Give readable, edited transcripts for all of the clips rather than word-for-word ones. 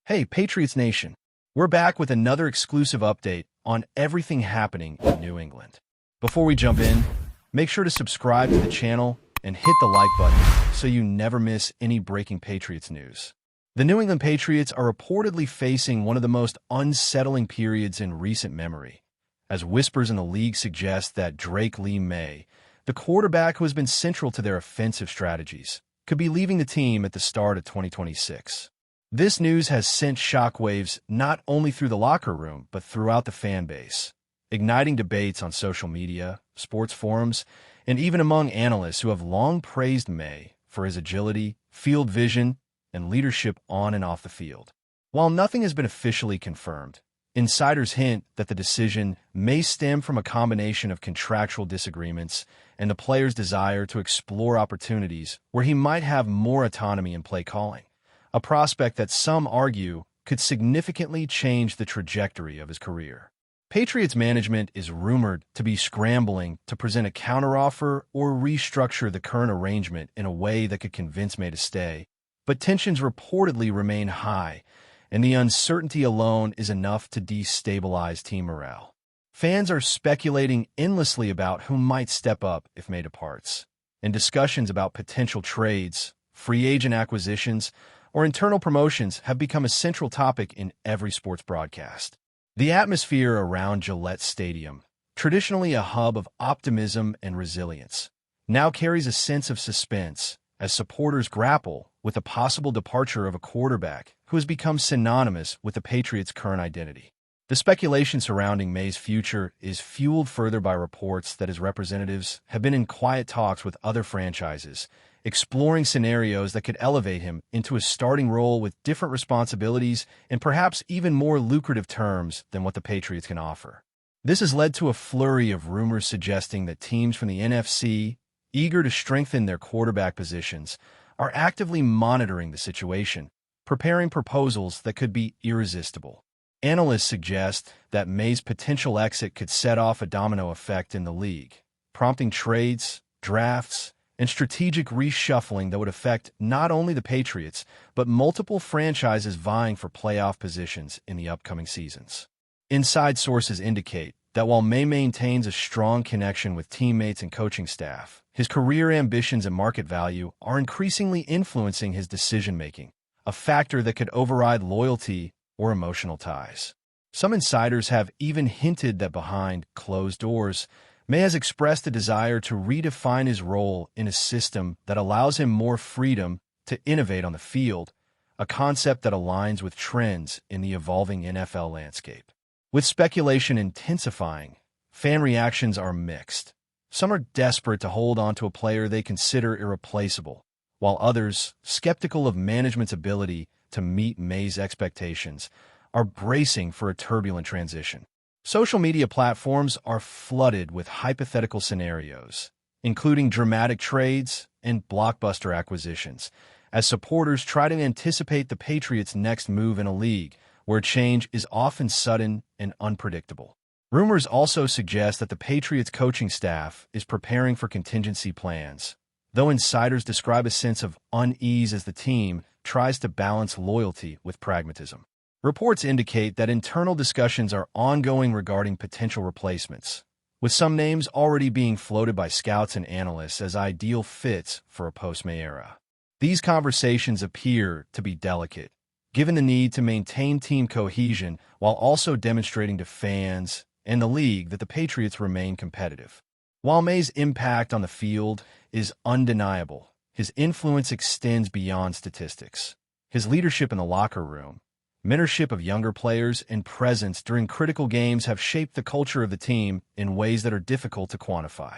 Hey, Patriots Nation. We're back with another exclusive update on everything happening in New England. Before we jump in, make sure to subscribe to the channel and hit the like button so you never miss any breaking Patriots news. The New England Patriots are reportedly facing one of the most unsettling periods in recent memory, as whispers in the league suggest that Drake Maye, the quarterback who has been central to their offensive strategies, could be leaving the team at the start of 2026. This news has sent shockwaves not only through the locker room, but throughout the fan base, igniting debates on social media, sports forums, and even among analysts who have long praised Maye for his agility, field vision, and leadership on and off the field. While nothing has been officially confirmed, insiders hint that the decision may stem from a combination of contractual disagreements and the player's desire to explore opportunities where he might have more autonomy in play calling, a prospect that some argue could significantly change the trajectory of his career. Patriots management is rumored to be scrambling to present a counteroffer or restructure the current arrangement in a way that could convince Maye to stay, but tensions reportedly remain high, and the uncertainty alone is enough to destabilize team morale. Fans are speculating endlessly about who might step up if Maye departs, and discussions about potential trades, free agent acquisitions, or internal promotions have become a central topic in every sports broadcast. The atmosphere around Gillette Stadium, traditionally a hub of optimism and resilience, now carries a sense of suspense as supporters grapple with the possible departure of a quarterback who has become synonymous with the Patriots' current identity. The speculation surrounding Maye's future is fueled further by reports that his representatives have been in quiet talks with other franchises, exploring scenarios that could elevate him into a starting role with different responsibilities and perhaps even more lucrative terms than what the Patriots can offer. This has led to a flurry of rumors suggesting that teams from the NFC, eager to strengthen their quarterback positions, are actively monitoring the situation, preparing proposals that could be irresistible. Analysts suggest that Maye's potential exit could set off a domino effect in the league, prompting trades, drafts, and strategic reshuffling that would affect not only the Patriots, but multiple franchises vying for playoff positions in the upcoming seasons. Inside sources indicate that while Maye maintains a strong connection with teammates and coaching staff, his career ambitions and market value are increasingly influencing his decision-making, a factor that could override loyalty or emotional ties. Some insiders have even hinted that behind closed doors, Maye has expressed a desire to redefine his role in a system that allows him more freedom to innovate on the field, a concept that aligns with trends in the evolving NFL landscape. With speculation intensifying, fan reactions are mixed. Some are desperate to hold on to a player they consider irreplaceable, while others, skeptical of management's ability to meet Maye's expectations, are bracing for a turbulent transition. Social media platforms are flooded with hypothetical scenarios, including dramatic trades and blockbuster acquisitions, as supporters try to anticipate the Patriots' next move in a league where change is often sudden and unpredictable. Rumors also suggest that the Patriots' coaching staff is preparing for contingency plans, though insiders describe a sense of unease as the team tries to balance loyalty with pragmatism. Reports indicate that internal discussions are ongoing regarding potential replacements, with some names already being floated by scouts and analysts as ideal fits for a post-Maye era. These conversations appear to be delicate, given the need to maintain team cohesion while also demonstrating to fans and the league that the Patriots remain competitive. While Maye's impact on the field is undeniable, his influence extends beyond statistics. His leadership in the locker room, mentorship of younger players, and presence during critical games have shaped the culture of the team in ways that are difficult to quantify.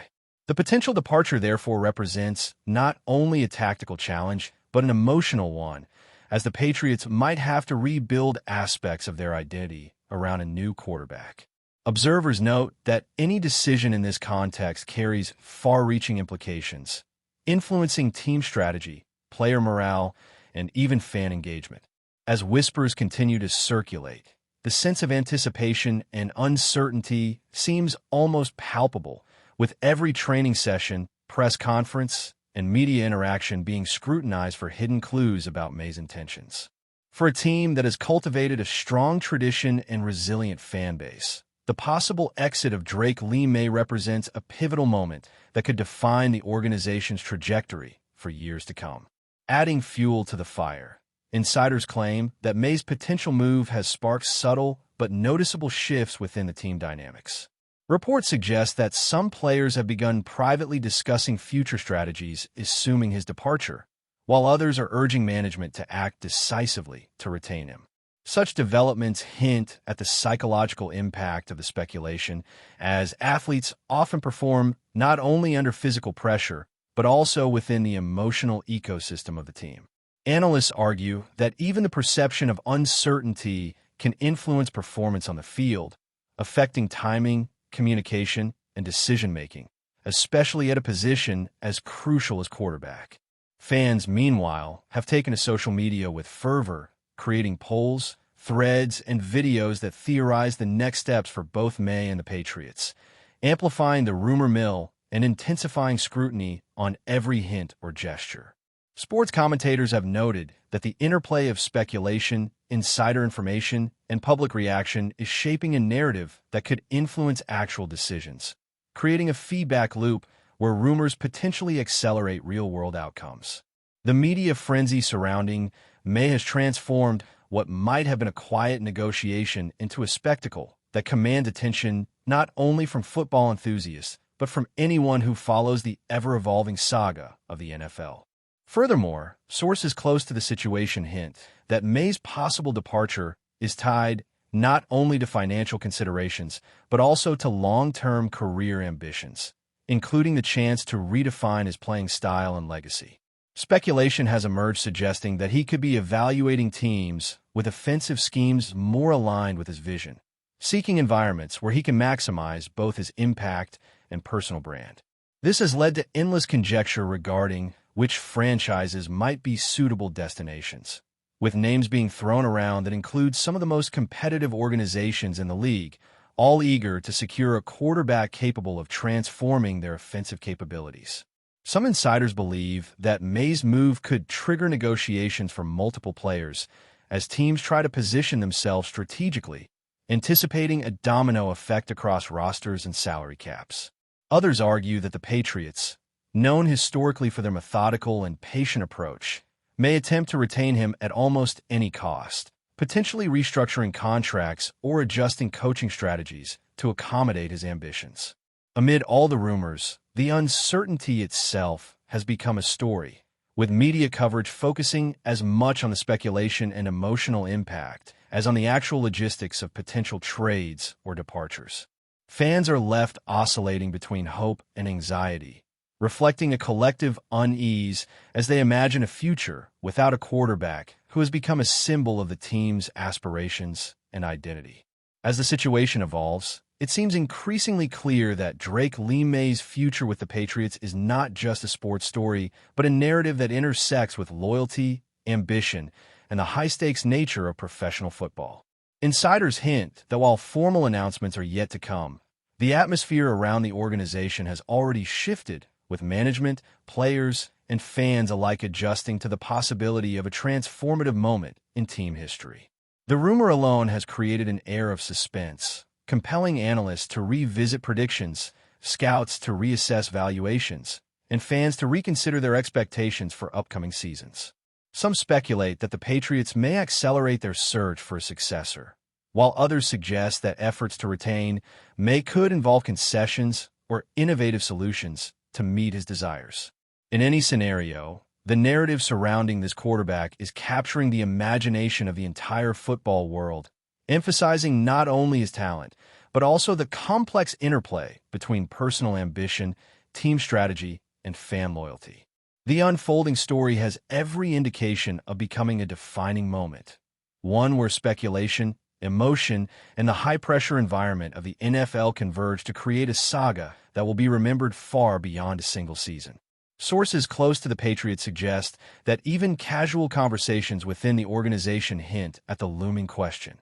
The potential departure therefore represents not only a tactical challenge, but an emotional one, as the Patriots might have to rebuild aspects of their identity around a new quarterback. Observers note that any decision in this context carries far-reaching implications, influencing team strategy, player morale, and even fan engagement. As whispers continue to circulate, the sense of anticipation and uncertainty seems almost palpable, with every training session, press conference, and media interaction being scrutinized for hidden clues about Maye's intentions. For a team that has cultivated a strong tradition and resilient fan base, the possible exit of Drake Lee Maye represents a pivotal moment that could define the organization's trajectory for years to come. Adding fuel to the fire, insiders claim that Maye's potential move has sparked subtle but noticeable shifts within the team dynamics. Reports suggest that some players have begun privately discussing future strategies assuming his departure, while others are urging management to act decisively to retain him. Such developments hint at the psychological impact of the speculation, as athletes often perform not only under physical pressure, but also within the emotional ecosystem of the team. Analysts argue that even the perception of uncertainty can influence performance on the field, affecting timing, communication, and decision-making, especially at a position as crucial as quarterback. Fans, meanwhile, have taken to social media with fervor, creating polls, threads, and videos that theorize the next steps for both Maye and the Patriots, amplifying the rumor mill and intensifying scrutiny on every hint or gesture. Sports commentators have noted that the interplay of speculation, insider information, and public reaction is shaping a narrative that could influence actual decisions, creating a feedback loop where rumors potentially accelerate real-world outcomes. The media frenzy surrounding Maye has transformed what might have been a quiet negotiation into a spectacle that commands attention not only from football enthusiasts, but from anyone who follows the ever-evolving saga of the NFL. Furthermore, sources close to the situation hint that Maye's possible departure is tied not only to financial considerations, but also to long-term career ambitions, including the chance to redefine his playing style and legacy. Speculation has emerged suggesting that he could be evaluating teams with offensive schemes more aligned with his vision, seeking environments where he can maximize both his impact and personal brand. This has led to endless conjecture regarding which franchises might be suitable destinations, with names being thrown around that include some of the most competitive organizations in the league, all eager to secure a quarterback capable of transforming their offensive capabilities. Some insiders believe that Maye's move could trigger negotiations for multiple players as teams try to position themselves strategically, anticipating a domino effect across rosters and salary caps. Others argue that the Patriots, known historically for their methodical and patient approach, may attempt to retain him at almost any cost, potentially restructuring contracts or adjusting coaching strategies to accommodate his ambitions. Amid all the rumors, the uncertainty itself has become a story, with media coverage focusing as much on the speculation and emotional impact as on the actual logistics of potential trades or departures. Fans are left oscillating between hope and anxiety, reflecting a collective unease as they imagine a future without a quarterback who has become a symbol of the team's aspirations and identity. As the situation evolves, it seems increasingly clear that Drake Lee Maye's future with the Patriots is not just a sports story, but a narrative that intersects with loyalty, ambition, and the high-stakes nature of professional football. Insiders hint that while formal announcements are yet to come, the atmosphere around the organization has already shifted, with management, players, and fans alike adjusting to the possibility of a transformative moment in team history. The rumor alone has created an air of suspense, compelling analysts to revisit predictions, scouts to reassess valuations, and fans to reconsider their expectations for upcoming seasons. Some speculate that the Patriots may accelerate their search for a successor, while others suggest that efforts to retain Maye could involve concessions or innovative solutions to meet his desires. In any scenario, the narrative surrounding this quarterback is capturing the imagination of the entire football world, emphasizing not only his talent, but also the complex interplay between personal ambition, team strategy, and fan loyalty. The unfolding story has every indication of becoming a defining moment, one where speculation, emotion, and the high-pressure environment of the NFL converge to create a saga that will be remembered far beyond a single season. Sources close to the Patriots suggest that even casual conversations within the organization hint at the looming question: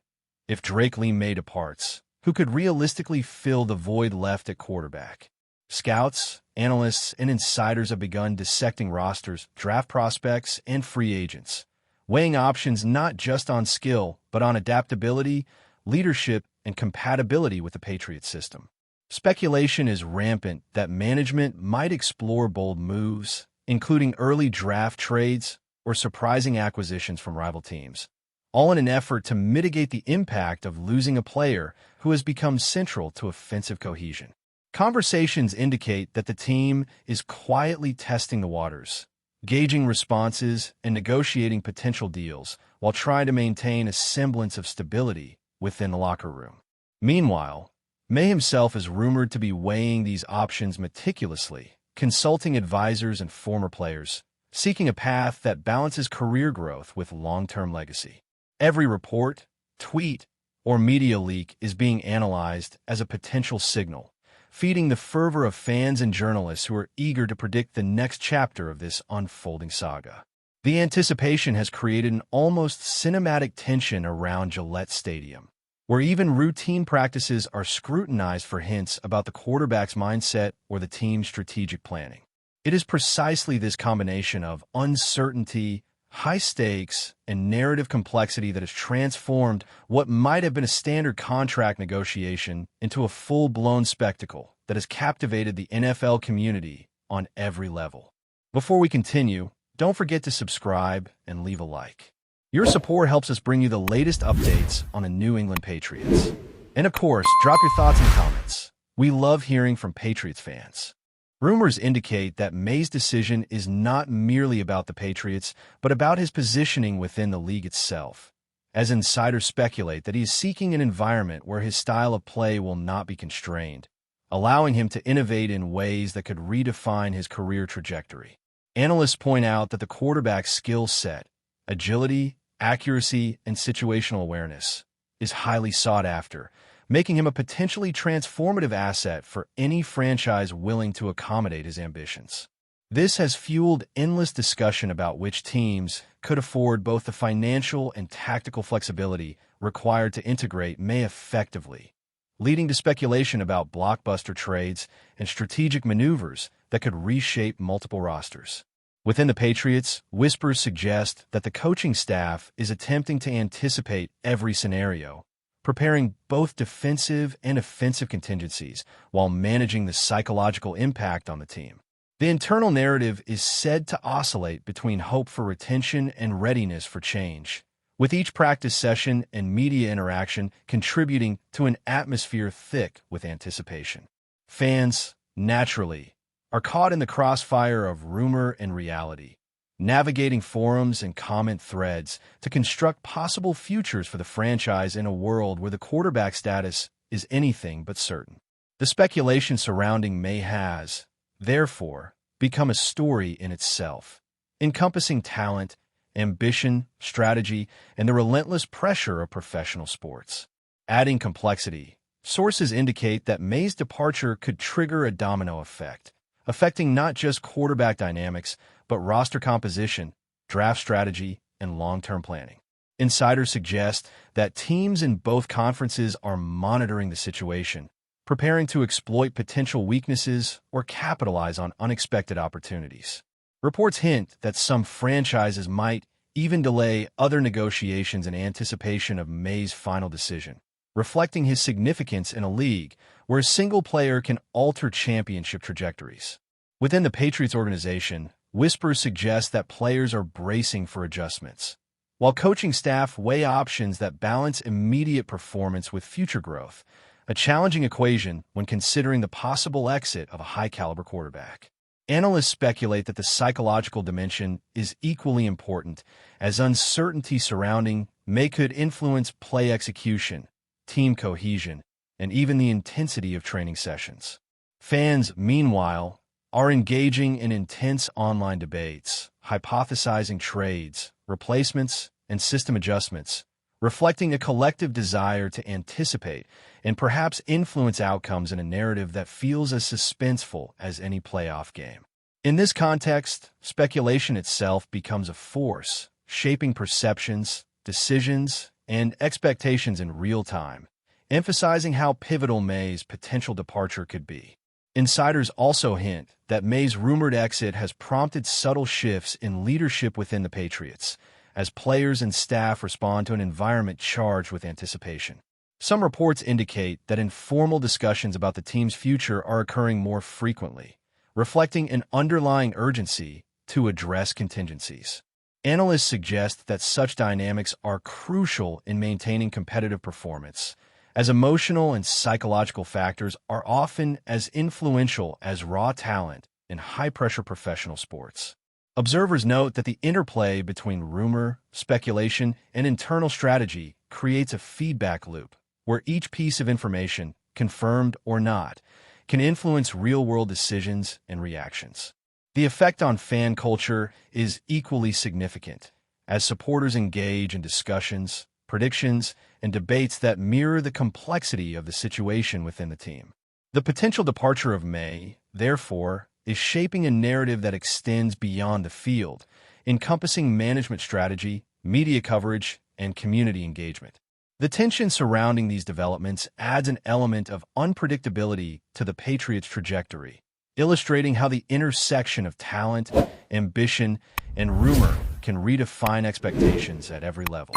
if Drake Lee Maye departs, who could realistically fill the void left at quarterback? Scouts, analysts, and insiders have begun dissecting rosters, draft prospects, and free agents, weighing options not just on skill, but on adaptability, leadership, and compatibility with the Patriots system. Speculation is rampant that management might explore bold moves, including early draft trades or surprising acquisitions from rival teams, all in an effort to mitigate the impact of losing a player who has become central to offensive cohesion. Conversations indicate that the team is quietly testing the waters, gauging responses and negotiating potential deals while trying to maintain a semblance of stability within the locker room. Meanwhile, Maye himself is rumored to be weighing these options meticulously, consulting advisors and former players, seeking a path that balances career growth with long-term legacy. Every report, tweet, or media leak is being analyzed as a potential signal, feeding the fervor of fans and journalists who are eager to predict the next chapter of this unfolding saga. The anticipation has created an almost cinematic tension around Gillette Stadium, where even routine practices are scrutinized for hints about the quarterback's mindset or the team's strategic planning. It is precisely this combination of uncertainty, high stakes, and narrative complexity that has transformed what might have been a standard contract negotiation into a full-blown spectacle that has captivated the NFL community on every level. Before we continue, don't forget to subscribe and leave a like. Your support helps us bring you the latest updates on the New England Patriots. And of course, drop your thoughts in the comments. We love hearing from Patriots fans. Rumors indicate that Maye's decision is not merely about the Patriots, but about his positioning within the league itself, as insiders speculate that he is seeking an environment where his style of play will not be constrained, allowing him to innovate in ways that could redefine his career trajectory. Analysts point out that the quarterback's skill set, agility, accuracy, and situational awareness is highly sought after, making him a potentially transformative asset for any franchise willing to accommodate his ambitions. This has fueled endless discussion about which teams could afford both the financial and tactical flexibility required to integrate Maye effectively, leading to speculation about blockbuster trades and strategic maneuvers that could reshape multiple rosters. Within the Patriots, whispers suggest that the coaching staff is attempting to anticipate every scenario, preparing both defensive and offensive contingencies while managing the psychological impact on the team. The internal narrative is said to oscillate between hope for retention and readiness for change, with each practice session and media interaction contributing to an atmosphere thick with anticipation. Fans, naturally, are caught in the crossfire of rumor and reality, navigating forums and comment threads to construct possible futures for the franchise in a world where the quarterback status is anything but certain. The speculation surrounding Maye has, therefore, become a story in itself, encompassing talent, ambition, strategy, and the relentless pressure of professional sports. Adding complexity, sources indicate that Maye's departure could trigger a domino effect, affecting not just quarterback dynamics, but roster composition, draft strategy, and long-term planning. Insiders suggest that teams in both conferences are monitoring the situation, preparing to exploit potential weaknesses or capitalize on unexpected opportunities. Reports hint that some franchises might even delay other negotiations in anticipation of Maye's final decision, reflecting his significance in a league where a single player can alter championship trajectories. Within the Patriots organization, whispers suggest that players are bracing for adjustments, while coaching staff weigh options that balance immediate performance with future growth, a challenging equation when considering the possible exit of a high-caliber quarterback. Analysts speculate that the psychological dimension is equally important, as uncertainty surrounding Maye could influence play execution, team cohesion, and even the intensity of training sessions. Fans, meanwhile, are engaging in intense online debates, hypothesizing trades, replacements, and system adjustments, reflecting a collective desire to anticipate and perhaps influence outcomes in a narrative that feels as suspenseful as any playoff game. In this context, speculation itself becomes a force, shaping perceptions, decisions, and expectations in real time, emphasizing how pivotal Maye's potential departure could be. Insiders also hint that Maye's rumored exit has prompted subtle shifts in leadership within the Patriots, as players and staff respond to an environment charged with anticipation. Some reports indicate that informal discussions about the team's future are occurring more frequently, reflecting an underlying urgency to address contingencies. Analysts suggest that such dynamics are crucial in maintaining competitive performance, as emotional and psychological factors are often as influential as raw talent in high-pressure professional sports. Observers note that the interplay between rumor, speculation, and internal strategy creates a feedback loop, where each piece of information, confirmed or not, can influence real-world decisions and reactions. The effect on fan culture is equally significant, as supporters engage in discussions, predictions, and debates that mirror the complexity of the situation within the team. The potential departure of Maye, therefore, is shaping a narrative that extends beyond the field, encompassing management strategy, media coverage, and community engagement. The tension surrounding these developments adds an element of unpredictability to the Patriots' trajectory, illustrating how the intersection of talent, ambition, and rumor can redefine expectations at every level.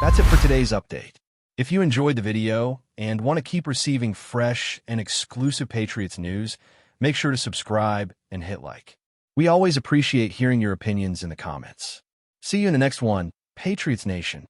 That's it for today's update. If you enjoyed the video and want to keep receiving fresh and exclusive Patriots news, make sure to subscribe and hit like. We always appreciate hearing your opinions in the comments. See you in the next one, Patriots Nation.